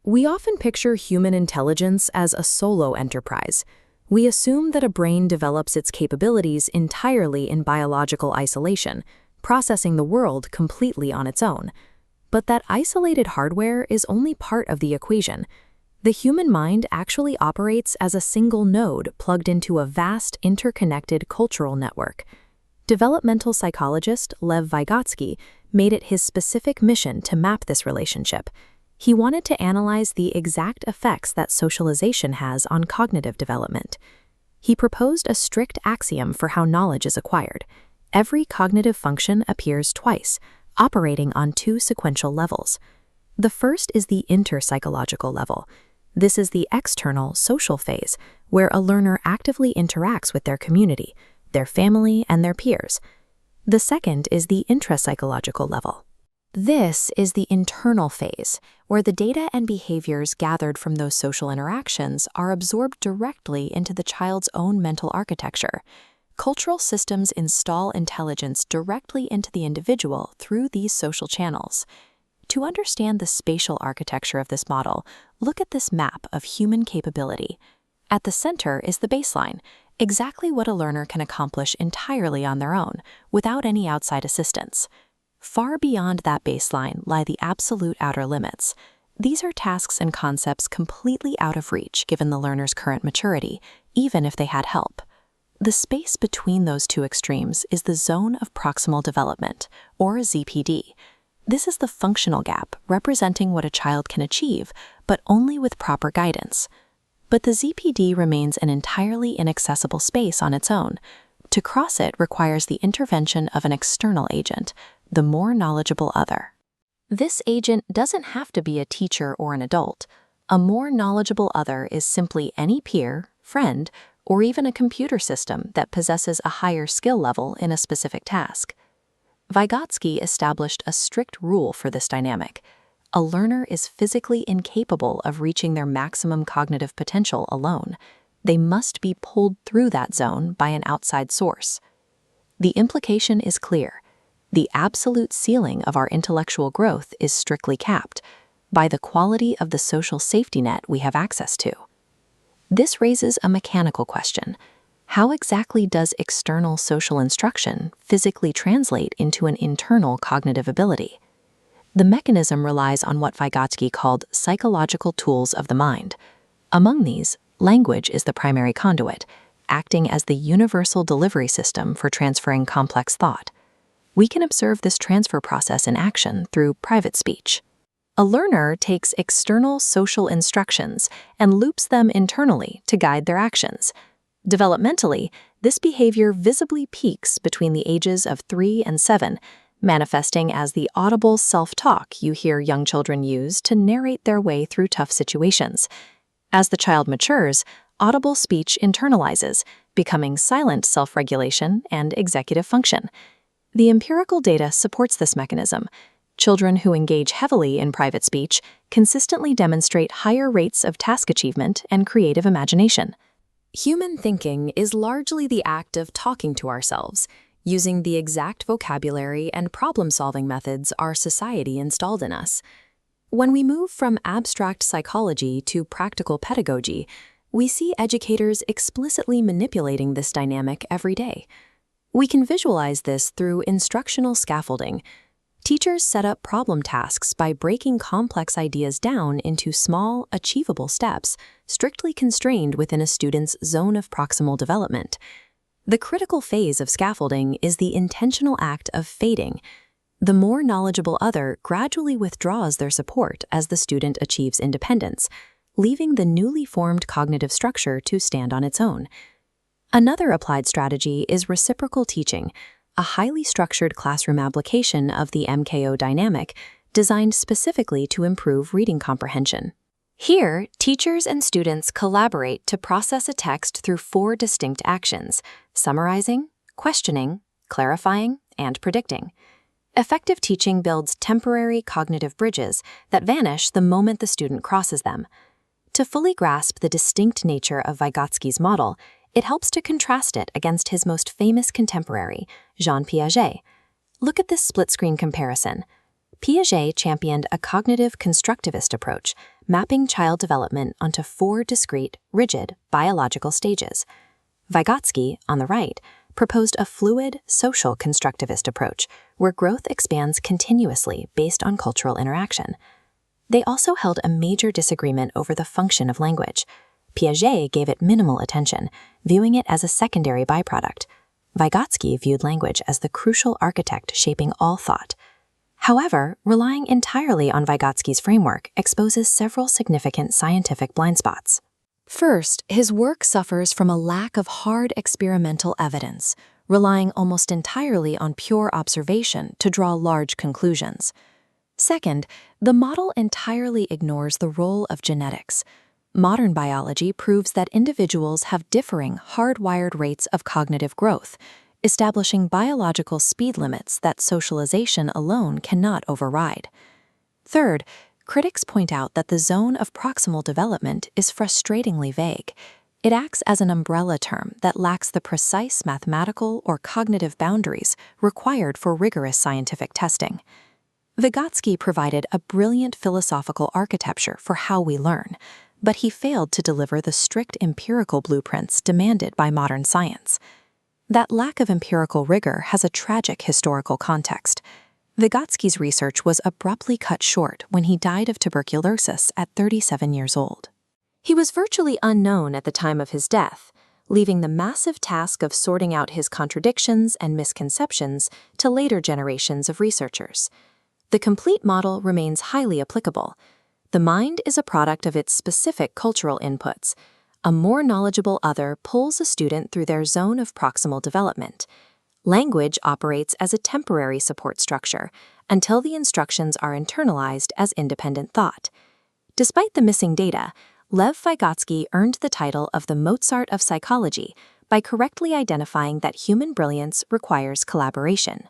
We often picture human intelligence as a solo enterprise. We assume that a brain develops its capabilities entirely in biological isolation, processing the world completely on its own. But that isolated hardware is only part of the equation. The human mind actually operates as a single node plugged into a vast, interconnected cultural network. Developmental psychologist Lev Vygotsky made it his specific mission to map this relationship. He wanted to analyze the exact effects that socialization has on cognitive development. He proposed a strict axiom for how knowledge is acquired. Every cognitive function appears twice, operating on two sequential levels. The first is the interpsychological level. This is the external, social phase, where a learner actively interacts with their community, their family, and their peers. The second is the intrapsychological level. This is the internal phase, where the data and behaviors gathered from those social interactions are absorbed directly into the child's own mental architecture. Cultural systems install intelligence directly into the individual through these social channels. To understand the spatial architecture of this model, look at this map of human capability. At the center is the baseline, exactly what a learner can accomplish entirely on their own, without any outside assistance. Far beyond that baseline lie the absolute outer limits. These are tasks and concepts completely out of reach given the learner's current maturity, even if they had help. The space between those two extremes is the zone of proximal development, or ZPD. This is the functional gap representing what a child can achieve, but only with proper guidance. But the ZPD remains an entirely inaccessible space on its own. To cross it requires the intervention of an external agent, the more knowledgeable other. This agent doesn't have to be a teacher or an adult. A more knowledgeable other is simply any peer, friend, or even a computer system that possesses a higher skill level in a specific task. Vygotsky established a strict rule for this dynamic. A learner is physically incapable of reaching their maximum cognitive potential alone. They must be pulled through that zone by an outside source. The implication is clear. The absolute ceiling of our intellectual growth is strictly capped by the quality of the social safety net we have access to. This raises a mechanical question. How exactly does external social instruction physically translate into an internal cognitive ability? The mechanism relies on what Vygotsky called psychological tools of the mind. Among these, language is the primary conduit, acting as the universal delivery system for transferring complex thought. We can observe this transfer process in action through private speech. A learner takes external social instructions and loops them internally to guide their actions. Developmentally, this behavior visibly peaks between the ages of 3 and 7, manifesting as the audible self-talk you hear young children use to narrate their way through tough situations. As the child matures, audible speech internalizes, becoming silent self-regulation and executive function. The empirical data supports this mechanism. Children who engage heavily in private speech consistently demonstrate higher rates of task achievement and creative imagination. Human thinking is largely the act of talking to ourselves, using the exact vocabulary and problem-solving methods our society installed in us. When we move from abstract psychology to practical pedagogy, we see educators explicitly manipulating this dynamic every day. We can visualize this through instructional scaffolding. Teachers set up problem tasks by breaking complex ideas down into small, achievable steps, strictly constrained within a student's zone of proximal development. The critical phase of scaffolding is the intentional act of fading. The more knowledgeable other gradually withdraws their support as the student achieves independence, leaving the newly formed cognitive structure to stand on its own. Another applied strategy is reciprocal teaching, a highly structured classroom application of the MKO dynamic designed specifically to improve reading comprehension. Here, teachers and students collaborate to process a text through 4 distinct actions: summarizing, questioning, clarifying, and predicting. Effective teaching builds temporary cognitive bridges that vanish the moment the student crosses them. To fully grasp the distinct nature of Vygotsky's model, it helps to contrast it against his most famous contemporary, Jean Piaget. Look at this split-screen comparison. Piaget championed a cognitive constructivist approach, mapping child development onto 4 discrete, rigid, biological stages. Vygotsky, on the right, proposed a fluid, social constructivist approach where growth expands continuously based on cultural interaction. They also held a major disagreement over the function of language. Piaget gave it minimal attention, viewing it as a secondary byproduct. Vygotsky viewed language as the crucial architect shaping all thought. However, relying entirely on Vygotsky's framework exposes several significant scientific blind spots. First, his work suffers from a lack of hard experimental evidence, relying almost entirely on pure observation to draw large conclusions. Second, the model entirely ignores the role of genetics. Modern biology proves that individuals have differing hardwired rates of cognitive growth, establishing biological speed limits that socialization alone cannot override. Third, critics point out that the zone of proximal development is frustratingly vague. It acts as an umbrella term that lacks the precise mathematical or cognitive boundaries required for rigorous scientific testing. Vygotsky provided a brilliant philosophical architecture for how we learn, but he failed to deliver the strict empirical blueprints demanded by modern science. That lack of empirical rigor has a tragic historical context. Vygotsky's research was abruptly cut short when he died of tuberculosis at 37 years old. He was virtually unknown at the time of his death, leaving the massive task of sorting out his contradictions and misconceptions to later generations of researchers. The complete model remains highly applicable. The mind is a product of its specific cultural inputs. A more knowledgeable other pulls a student through their zone of proximal development. Language operates as a temporary support structure until the instructions are internalized as independent thought. Despite the missing data, Lev Vygotsky earned the title of the Mozart of psychology by correctly identifying that human brilliance requires collaboration.